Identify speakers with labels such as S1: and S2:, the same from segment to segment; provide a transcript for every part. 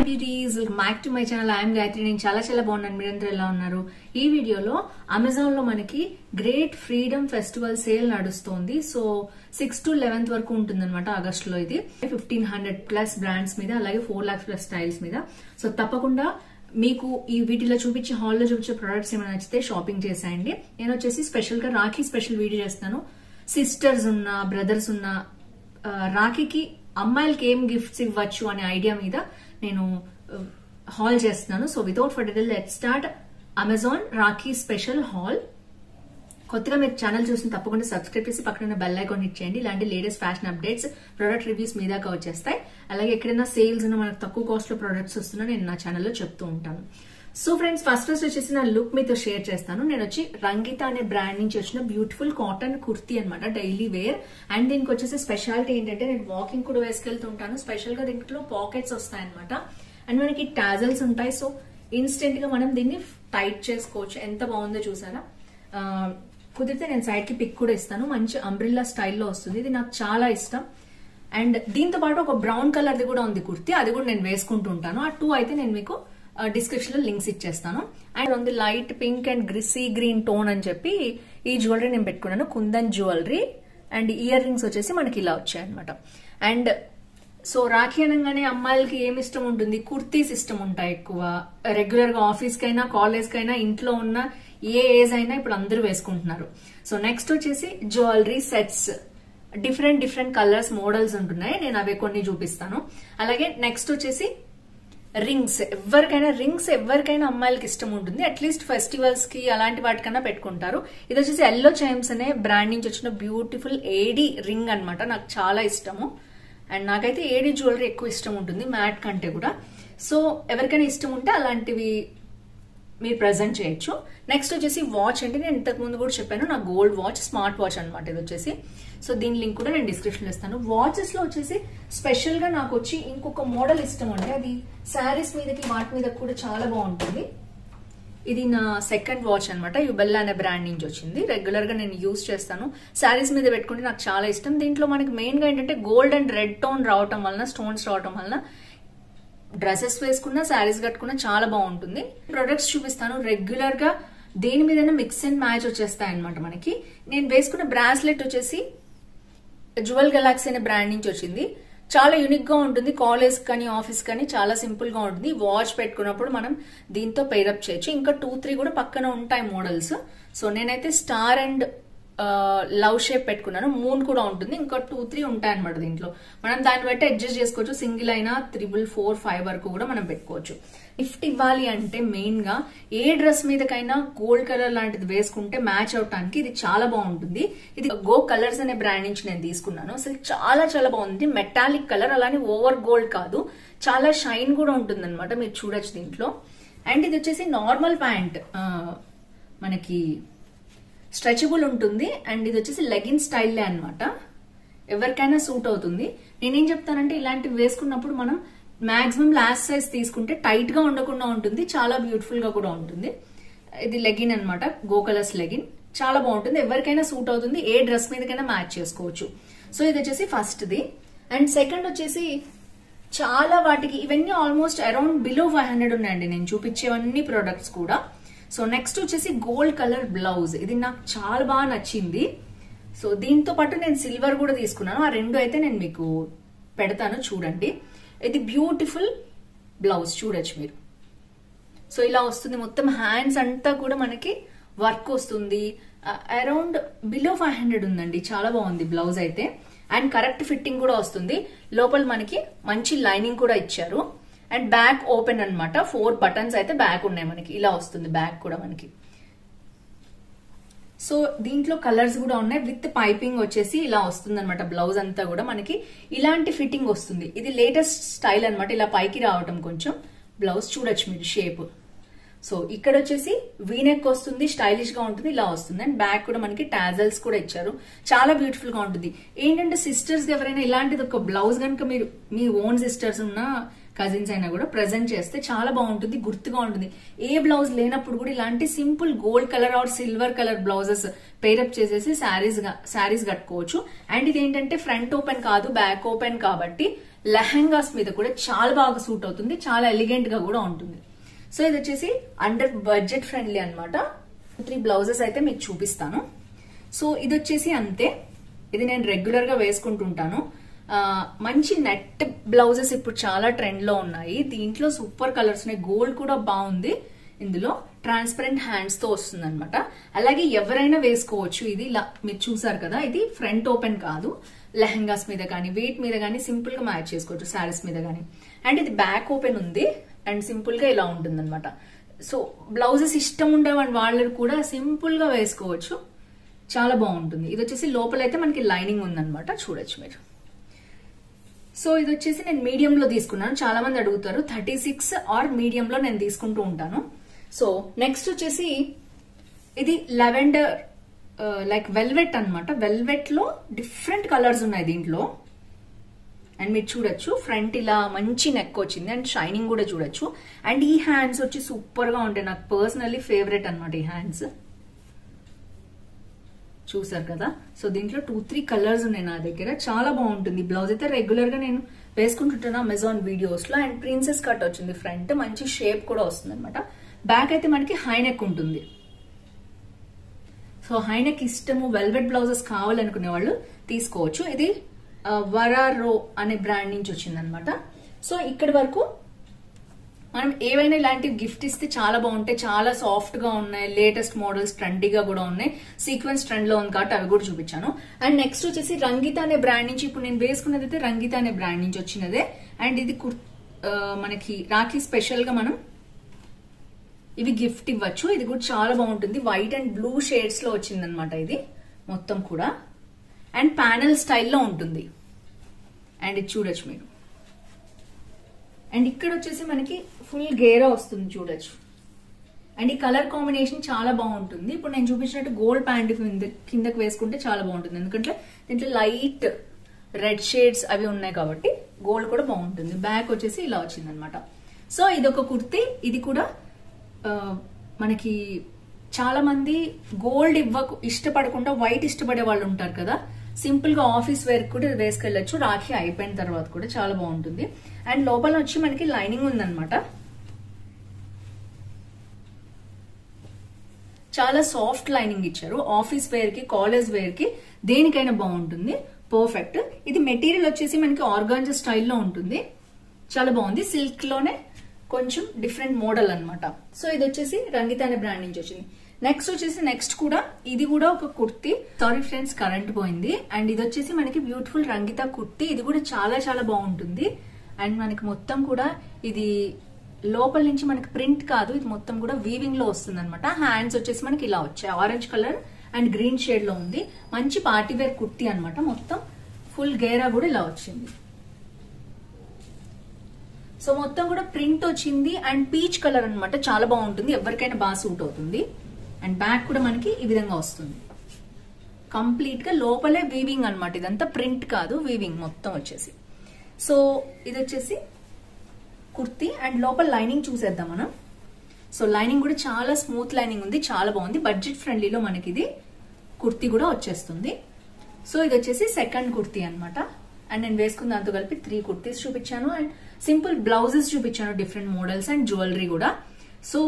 S1: Welcome back to my channel. I'm Gayatri. నేను చాలా బాగున్నాను. మీరందరూ ఎలా ఉన్నారు? ఈ వీడియోలో అమెజాన్ లో మనకి గ్రేట్ ఫ్రీడమ్ ఫెస్టివల్ సేల్ నడుస్తోంది. సో 6 to 11th వరకు ఉంటుంది అనమాట ఆగస్ట్ లో. ఇది 1500+ బ్రాండ్స్ మీద, అలాగే 4 lakhs+ స్టైల్స్ మీద. సో తప్పకుండా మీకు ఈ వీటిలో చూపించే హాల్లో చూపించే ప్రొడక్ట్స్ ఏమైనా నచ్చితే షాపింగ్ చేసేయండి. నేను వచ్చేసి స్పెషల్ గా రాఖీ స్పెషల్ వీడియో చేస్తాను. సిస్టర్స్ ఉన్నా, బ్రదర్స్ ఉన్నా, రాఖీకి అమ్మాయిలకి ఏం గిఫ్ట్స్ ఇవ్వచ్చు అనే ఐడియా మీద నేను హాల్ చేస్తున్నాను. So without further let start Amazon Rakhi special hall. కొత్తగా మీరు ఛానల్ చూసిన తప్పకుండా సబ్స్క్రైబ్ చేసి పక్కన బెల్ ఐకాన్ హిట్ చేయండి. ఇలాంటి latest fashion updates, product reviews మీ దాకా వచ్చేస్తాయి. అలాగే ఎక్కడైనా సేల్స్ ఉన్న మనకు తక్కువ కాస్ట్ లో ప్రొడక్ట్స్ వస్తున్నా నేను నా ఛానల్లో చెప్తూ ఉంటాను. సో ఫ్రెండ్స్, ఫస్ట్ వచ్చేసి నా లుక్ మీతో షేర్ చేస్తాను. నేను వచ్చి రంగిత అనే బ్రాండ్ నుంచి వచ్చిన బ్యూటిఫుల్ కాటన్ కుర్తీ అనమాట, డైలీ వేర్. అండ్ దీనికి వచ్చేసి స్పెషాలిటీ ఏంటంటే నేను వాకింగ్ కూడా వేసుకెళ్తుంటాను. స్పెషల్ గా దీంట్లో పాకెట్స్ వస్తాయి అనమాట. అండ్ మనకి టాజల్స్ ఉంటాయి. సో ఇన్స్టెంట్ గా మనం దీన్ని టైట్ చేసుకోవచ్చు. ఎంత బాగుందో చూసారా? కుదిరితే నేను సైడ్ కి పిక్ కూడా ఇస్తాను. మంచి అంబ్రిల్లా స్టైల్లో వస్తుంది. ఇది నాకు చాలా ఇష్టం. అండ్ దీంతో పాటు ఒక బ్రౌన్ కలర్ ది కూడా ఉంది కుర్తీ, అది కూడా నేను వేసుకుంటూ ఉంటాను. ఆ 2 అయితే నేను మీకు డిస్క్రిప్షన్ లో లింక్స్ ఇచ్చేస్తాను. అండ్ ఉంది light pink and sea green tone అని చెప్పి ఈ జ్యువెలరీ నేను పెట్టుకున్నాను, kundan jewellery. And ear rings వచ్చేసి మనకి ఇలా వచ్చాయి అనమాట. అండ్ సో రాఖీ అనగానే అమ్మాయిలకి ఏమి ఇష్టం ఉంటుంది? కుర్తీస్ ఇష్టం ఉంటాయి ఎక్కువ. రెగ్యులర్ గా ఆఫీస్ కైనా, కాలేజ్ కైనా, ఇంట్లో ఉన్న ఏ ఏజ్ అయినా ఇప్పుడు అందరూ వేసుకుంటున్నారు. సో నెక్స్ట్ వచ్చేసి jewellery sets, different colours, models ఉంటున్నాయి. నేను అవి కొన్ని చూపిస్తాను. అలాగే నెక్స్ట్ వచ్చేసి రింగ్స్. ఎవరికైనా అమ్మాయిలకి ఇష్టం ఉంటుంది. అట్లీస్ట్ ఫెస్టివల్స్ కి అలాంటి వాటికన్నా పెట్టుకుంటారు. ఇది వచ్చేసి ఎల్లో చైమ్స్ అనే బ్రాండ్ నుంచి వచ్చిన బ్యూటిఫుల్ ఏడీ రింగ్ అనమాట. నాకు చాలా ఇష్టము. అండ్ నాకైతే ఏడీ జ్యువెలరీ ఎక్కువ ఇష్టం ఉంటుంది మ్యాట్ కంటే కూడా. సో ఎవరికైనా ఇష్టం ఉంటే అలాంటివి మీరు ప్రెజెంట్ చేయొచ్చు. నెక్స్ట్ వచ్చేసి వాచ్. అంటే నేను ఇంతకు ముందు కూడా చెప్పాను, నా గోల్డ్ వాచ్, స్మార్ట్ వాచ్ అనమాట ఇది వచ్చేసి. సో దీని లింక్ కూడా నేను డిస్క్రిప్షన్ లో ఇస్తాను. వాచెస్ లో వచ్చేసి స్పెషల్ గా నాకు వచ్చి ఇంకొక మోడల్ ఇష్టం అండి. అది శారీస్ మీదకి, వాటి మీద కూడా చాలా బాగుంటుంది. ఇది నా సెకండ్ వాచ్ అనమాట. యుబెల్లా అనే బ్రాండ్ నుంచి వచ్చింది. రెగ్యులర్ గా నేను యూజ్ చేస్తాను. శారీస్ మీద పెట్టుకుంటే నాకు చాలా ఇష్టం. దీంట్లో మనకి మెయిన్ గా ఏంటంటే గోల్డ్ అండ్ రెడ్ టోన్ రావటం వలన, స్టోన్స్ రావటం వలన డ్రెస్సెస్ వేసుకున్నా, శారీస్ కట్టుకున్నా చాలా బాగుంటుంది. ప్రొడక్ట్స్ చూపిస్తాను. రెగ్యులర్ గా దేని మీదైనా మిక్స్ అండ్ మ్యాచ్ వచ్చేస్తాయి అనమాట మనకి. నేను వేసుకున్న బ్రాస్లెట్ వచ్చేసి జ్యువెల్ గెలాక్సీ అనే బ్రాండ్ నుంచి వచ్చింది. చాలా యూనిక్ గా ఉంటుంది. కాలేజ్ కానీ, ఆఫీస్ కానీ చాలా సింపుల్ గా ఉంటుంది. వాచ్ పెట్టుకున్నప్పుడు మనం దీంతో పెయిరప్ చేయొచ్చు. ఇంకా 2-3 కూడా పక్కన ఉంటాయి మోడల్స్. సో నేనైతే స్టార్ అండ్ లవ్ షేప్ పెట్టుకున్నాను. మూన్ కూడా ఉంటుంది. ఇంకా 2-3 ఉంటాయి అనమాట దీంట్లో. మనం దాన్ని బట్టి అడ్జస్ట్ చేసుకోవచ్చు. సింగిల్ అయినా 3, 4, 5 వరకు కూడా మనం పెట్టుకోవచ్చు. గిఫ్ట్ ఇవ్వాలి అంటే మెయిన్ గా ఏ డ్రెస్ మీదకైనా గోల్డ్ కలర్ లాంటిది వేసుకుంటే మ్యాచ్ అవటానికి ఇది చాలా బాగుంటుంది. ఇది గో కలర్స్ అనే బ్రాండ్ నుంచి నేను తీసుకున్నాను. అసలు చాలా బాగుంది. మెటాలిక్ కలర్, అలానే ఓవర్ గోల్డ్ కాదు, చాలా షైన్ కూడా ఉంటుంది అనమాట. మీరు చూడొచ్చు దీంట్లో. అండ్ ఇది వచ్చేసి నార్మల్ ప్యాంట్, మనకి స్ట్రెచబుల్ ఉంటుంది. అండ్ ఇది వచ్చేసి లెగిన్ స్టైల్లే అనమాట. ఎవరికైనా సూట్ అవుతుంది. నేనేం చెప్తానంటే ఇలాంటివి వేసుకున్నప్పుడు మనం మాక్సిమం లాస్ట్ సైజ్ తీసుకుంటే టైట్ గా ఉండకుండా ఉంటుంది, చాలా బ్యూటిఫుల్ గా కూడా ఉంటుంది. ఇది లెగిన్ అనమాట, గో కలర్స్ లెగిన్. చాలా బాగుంటుంది. ఎవరికైనా సూట్ అవుతుంది. ఏ డ్రెస్ మీదకైనా మ్యాచ్ చేసుకోవచ్చు. సో ఇది వచ్చేసి ఫస్ట్ ది. అండ్ సెకండ్ వచ్చేసి చాలా వాటికి ఇవన్నీ ఆల్మోస్ట్ అరౌండ్ బిలో 500 ఉన్నాయండి నేను చూపించేవన్నీ ప్రొడక్ట్స్ కూడా. సో నెక్స్ట్ వచ్చేసి గోల్డ్ కలర్ బ్లౌజ్. ఇది నాకు చాలా బాగా నచ్చింది. సో దీంతో పాటు నేను సిల్వర్ కూడా తీసుకున్నాను. ఆ 2 అయితే నేను మీకు పెడతాను, చూడండి. ఇది బ్యూటిఫుల్ బ్లౌజ్, చూడొచ్చు మీరు. సో ఇలా వస్తుంది. మొత్తం హ్యాండ్స్ అంతా కూడా మనకి వర్క్ వస్తుంది. అరౌండ్ బిలో 500 ఉందండి. చాలా బాగుంది బ్లౌజ్ అయితే. అండ్ కరెక్ట్ ఫిట్టింగ్ కూడా వస్తుంది. లోపల మనకి మంచి లైనింగ్ కూడా ఇచ్చారు. అండ్ బ్యాక్ ఓపెన్ అనమాట. 4 బటన్స్ అయితే బ్యాక్ ఉన్నాయి మనకి. ఇలా వస్తుంది బ్యాక్ కూడా మనకి. సో దీంట్లో కలర్స్ కూడా ఉన్నాయి. విత్ పైపింగ్ వచ్చేసి ఇలా వస్తుంది అనమాట. బ్లౌజ్ అంతా కూడా మనకి ఇలాంటి ఫిట్టింగ్ వస్తుంది. ఇది లేటెస్ట్ స్టైల్ అనమాట. ఇలా పైకి రావటం కొంచెం. బ్లౌజ్ చూడొచ్చు మీరు షేప్. సో ఇక్కడ వచ్చేసి వీనెక్ వస్తుంది, స్టైలిష్ గా ఉంటుంది, ఇలా వస్తుంది. అండ్ బ్యాక్ కూడా మనకి టాజల్స్ కూడా ఇచ్చారు. చాలా బ్యూటిఫుల్ గా ఉంటుంది. ఏంటంటే సిస్టర్స్ ఎవరైనా ఇలాంటిది ఒక బ్లౌజ్ కనుక మీరు మీ ఓన్ సిస్టర్స్ ఉన్న కజిన్స్ అయినా కూడా ప్రెజెంట్ చేస్తే చాలా బాగుంటుంది, గుర్తుగా ఉంటుంది. ఏ బ్లౌజ్ లేనప్పుడు కూడా ఇలాంటి simple gold colour or silver colour blouses pair up చేసేసి శారీస్ కట్టుకోవచ్చు. అండ్ ఇది ఏంటంటే ఫ్రంట్ ఓపెన్ కాదు, బ్యాక్ ఓపెన్ కాబట్టి లెహంగాస్ మీద కూడా చాలా బాగా సూట్ అవుతుంది, చాలా ఎలిగెంట్ గా కూడా ఉంటుంది. సో ఇది వచ్చేసి అండర్ బడ్జెట్ ఫ్రెండ్లీ అనమాట. 3 బ్లౌజెస్ అయితే మీకు చూపిస్తాను. సో ఇది వచ్చేసి అంతే, ఇది నేను రెగ్యులర్ గా వేసుకుంటుంటాను. మంచి నెట్ బ్లౌజెస్ ఇప్పుడు చాలా ట్రెండ్ లో ఉన్నాయి. దీంట్లో సూపర్ కలర్స్ ఉన్నాయి, గోల్డ్ కూడా బాగుంది. ఇందులో ట్రాన్స్పరెంట్ హ్యాండ్స్ తో వస్తుంది అనమాట. అలాగే ఎవరైనా వేసుకోవచ్చు. ఇది మీరు చూసారు కదా, ఇది ఫ్రంట్ ఓపెన్ కాదు. లెహంగాస్ మీద కానీ వెయిట్ మీద కానీ సింపుల్ గా మ్యాచ్ చేసుకోవచ్చు, శారీస్ మీద కానీ. అండ్ ఇది బ్యాక్ ఓపెన్ ఉంది అండ్ సింపుల్ గా ఇలా ఉంటుంది అనమాట. సో బ్లౌజెస్ ఇష్టం ఉండే వాళ్ళు కూడా సింపుల్ గా వేసుకోవచ్చు, చాలా బాగుంటుంది. ఇది వచ్చేసి లోపలైతే మనకి లైనింగ్ ఉందన్నమాట, చూడొచ్చు మీరు. సో ఇది వచ్చేసి నేను మీడియం లో తీసుకున్నాను. చాలా మంది అడుగుతారు, 36 ఆర్ మీడియం లో నేను తీసుకుంటూ ఉంటాను. సో నెక్స్ట్ వచ్చేసి ఇది లెవెండర్ లైక్ వెల్వెట్ అనమాట. వెల్వెట్ లో డిఫరెంట్ కలర్స్ ఉన్నాయి దీంట్లో. అండ్ మీరు చూడొచ్చు, ఫ్రంట్ ఇలా మంచి నెక్ వచ్చింది అండ్ షైనింగ్ కూడా చూడొచ్చు. అండ్ ఈ హ్యాండ్స్ వచ్చి సూపర్ గా ఉంటాయి, నాకు పర్సనల్లీ ఫేవరెట్ అనమాట ఈ హ్యాండ్స్. చూసారు కదా. సో దీంట్లో 2-3 కలర్స్ ఉన్నాయి నా దగ్గర, చాలా బాగుంటుంది. బ్లౌజ్ అయితే రెగ్యులర్ గా నేను వేసుకుంటుంటాను అమెజాన్ వీడియోస్ లో. అండ్ ప్రిన్సెస్ కట్ వచ్చింది ఫ్రంట్, మంచి షేప్ కూడా వస్తుంది అనమాట. బ్యాక్ అయితే మనకి హై నెక్ ఉంటుంది. సో హై నెక్ ఇష్టము, వెల్వెట్ బ్లౌజెస్ కావాలనుకునే వాళ్ళు తీసుకోవచ్చు. ఇది వరారో అనే బ్రాండ్ నుంచి వచ్చింది అనమాట. సో ఇక్కడి వరకు మనం ఏవైనా ఇలాంటివి గిఫ్ట్ ఇస్తే చాలా బాగుంటాయి, చాలా సాఫ్ట్ గా ఉన్నాయి, లేటెస్ట్ మోడల్స్ ట్రెండీగా కూడా ఉన్నాయి. సీక్వెన్స్ ట్రెండ్ లో ఉంది కాబట్టి అవి కూడా చూపించాను. అండ్ నెక్స్ట్ వచ్చేసి రంగిత అనే బ్రాండ్ నుంచి, ఇప్పుడు నేను వేసుకున్నది అయితే రంగిత అనే బ్రాండ్ నుంచి వచ్చినదే. అండ్ ఇది మనకి రాఖీ స్పెషల్ గా మనం ఇవి గిఫ్ట్ ఇవ్వచ్చు. ఇది కూడా చాలా బాగుంటుంది, వైట్ అండ్ బ్లూ షేడ్స్ లో వచ్చింది అనమాట ఇది మొత్తం కూడా. అండ్ ప్యానెల్ స్టైల్లో ఉంటుంది. అండ్ ఇది చూడొచ్చు మీరు. అండ్ ఇక్కడ వచ్చేసి మనకి ఫుల్ గేరా వస్తుంది, చూడొచ్చు. అండ్ ఈ కలర్ కాంబినేషన్ చాలా బాగుంటుంది. ఇప్పుడు నేను చూపించినట్టు గోల్డ్ ప్యాంట్ కిందకి వేసుకుంటే చాలా బాగుంటుంది, ఎందుకంటే దీంట్లో లైట్ రెడ్ షేడ్స్ అవి ఉన్నాయి కాబట్టి గోల్డ్ కూడా బాగుంటుంది. బ్యాక్ వచ్చేసి ఇలా వచ్చింది అనమాట. సో ఇది ఒక కుర్తీ. ఇది కూడా మనకి చాలా మంది గోల్డ్ ఇష్టపడకుండా వైట్ ఇష్టపడే వాళ్ళు ఉంటారు కదా, సింపుల్ గా ఆఫీస్ వేర్ కూడా వేసుకెళ్ళచ్చు. రాఖీ అయిపోయిన తర్వాత కూడా చాలా బాగుంటుంది. అండ్ లోపల వచ్చి మనకి లైనింగ్ ఉందన్నమాట. చాలా సాఫ్ట్ లైనింగ్ ఇచ్చారు. ఆఫీస్ వేర్ కి, కాలేజ్ వేర్ కి, దేనికైనా బాగుంటుంది, పర్ఫెక్ట్. ఇది మెటీరియల్ వచ్చేసి మనకి ఆర్గాంజా స్టైల్లో ఉంటుంది, చాలా బాగుంది. సిల్క్ లోనే కొంచెం డిఫరెంట్ మోడల్ అనమాట. సో ఇది వచ్చేసి రంగిత అనే బ్రాండ్ నుంచి వచ్చింది. నెక్స్ట్ వచ్చేసి ఇది కూడా ఒక కుర్తీ. సారీ ఫ్రెండ్స్, కరెంట్ పోయింది. అండ్ ఇది వచ్చేసి మనకి బ్యూటిఫుల్ రంగిత కుర్తీ. ఇది కూడా చాలా చాలా బాగుంటుంది. అండ్ మనకి మొత్తం కూడా ఇది లోపల నుంచి మనకి ప్రింట్ కాదు, ఇది మొత్తం కూడా వీవింగ్ లో వస్తుంది అనమాట. హ్యాండ్స్ వచ్చేసి మనకి ఇలా వచ్చాయి, orange colour and green shade లో ఉంది. మంచి పార్టీ వేర్ కుర్తీ అనమాట. మొత్తం ఫుల్ గేరా కూడా ఇలా వచ్చింది. సో మొత్తం కూడా ప్రింట్ వచ్చింది అండ్ పీచ్ కలర్ అనమాట, చాలా బాగుంటుంది, ఎవరికైనా బాగా సూట్ అవుతుంది. అండ్ బ్యాక్ కూడా మనకి ఈ విధంగా వస్తుంది. కంప్లీట్ గా లోపలే వీవింగ్ అనమాట, ఇదంతా ప్రింట్ కాదు, వీవింగ్ మొత్తం వచ్చేసి. సో ఇది వచ్చేసి కుర్తీ. అండ్ లోపల లైనింగ్ చూసేద్దాం మనం. సో లైనింగ్ కూడా చాలా స్మూత్ లైనింగ్ ఉంది, చాలా బాగుంది. బడ్జెట్ ఫ్రెండ్లీలో మనకి ఇది కుర్తీ కూడా వచ్చేస్తుంది. సో ఇది వచ్చేసి సెకండ్ కుర్తీ అనమాట. అండ్ నేను వేసుకున్న దాంతో కలిపి 3 కుర్తీస్ చూపించాను అండ్ సింపుల్ బ్లౌజెస్ చూపించాను, డిఫరెంట్ మోడల్స్ అండ్ జ్యువెలరీ కూడా. సో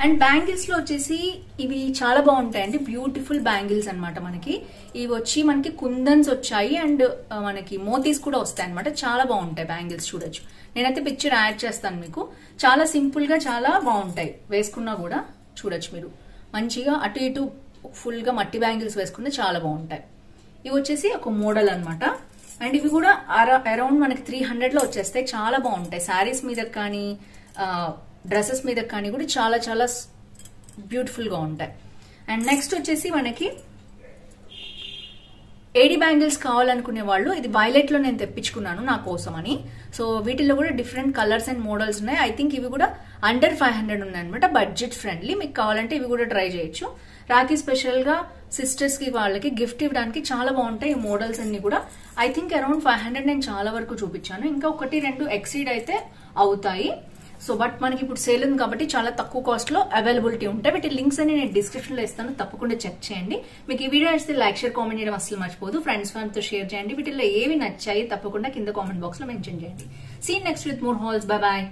S1: అండ్ బ్యాంగిల్స్ లో వచ్చేసి ఇవి చాలా బాగుంటాయండి, బ్యూటిఫుల్ బ్యాంగిల్స్ అనమాట. మనకి ఇవి వచ్చి మనకి కుందన్స్ వచ్చాయి అండ్ మనకి మోతీస్ కూడా వస్తాయి అనమాట, చాలా బాగుంటాయి బ్యాంగిల్స్. చూడొచ్చు, నేనైతే పిక్చర్ యాడ్ చేస్తాను మీకు. చాలా సింపుల్ గా చాలా బాగుంటాయి, వేసుకున్నా కూడా చూడొచ్చు మీరు. మంచిగా అటు ఇటు ఫుల్ గా మట్టి బ్యాంగిల్స్ వేసుకుంటే చాలా బాగుంటాయి. ఇవి వచ్చేసి ఒక మోడల్ అనమాట. అండ్ ఇవి కూడా అరౌండ్ మనకి 300 లో వచ్చేస్తాయి, చాలా బాగుంటాయి. శారీస్ మీద కానీ డ్రెస్సెస్ మీద కానీ కూడా చాలా చాలా బ్యూటిఫుల్ గా ఉంటాయి. అండ్ నెక్స్ట్ వచ్చేసి మనకి ఏడీ బ్యాంగిల్స్ కావాలనుకునే వాళ్ళు, ఇది వైలెట్ లో నేను తెప్పించుకున్నాను నా కోసం అని. సో వీటిలో కూడా డిఫరెంట్ కలర్స్ అండ్ మోడల్స్ ఉన్నాయి. ఐ థింక్ ఇవి కూడా అండర్ 500 ఉన్నాయి అనమాట, బడ్జెట్ ఫ్రెండ్లీ. మీకు కావాలంటే ఇవి కూడా ట్రై చేయొచ్చు. రాఖీ స్పెషల్ గా సిస్టర్స్ కి వాళ్ళకి గిఫ్ట్ ఇవ్వడానికి చాలా బాగుంటాయి ఈ మోడల్స్ అన్ని కూడా. ఐ థింక్ అరౌండ్ 500 నేను చాలా వరకు చూపించాను, ఇంకా 1-2 ఎక్సీడ్ అయితే అవుతాయి. సో బట్ మనకి ఇప్పుడు సేల్ ఉంది కాబట్టి చాలా తక్కువ కాస్ట్ లో అవైలబిలిటీ ఉంటాయి. వీటి లింక్స్ అని నేను డిస్క్రిప్షన్ లో ఇస్తాను, తప్పకుండా చెక్ చేయండి. మీకు ఈ వీడియో నచ్చితే లైక్, షేర్, కామెంట్ చేయడం అసలు మర్చిపోదు. ఫ్రెండ్స్ తో షేర్ చేయండి. వీటిలో ఏవి నచ్చాయి తప్పకుండా కింద కామెంట్ బాక్స్ లో మెన్షన్ చేయండి. See next with more halls. Bye bye.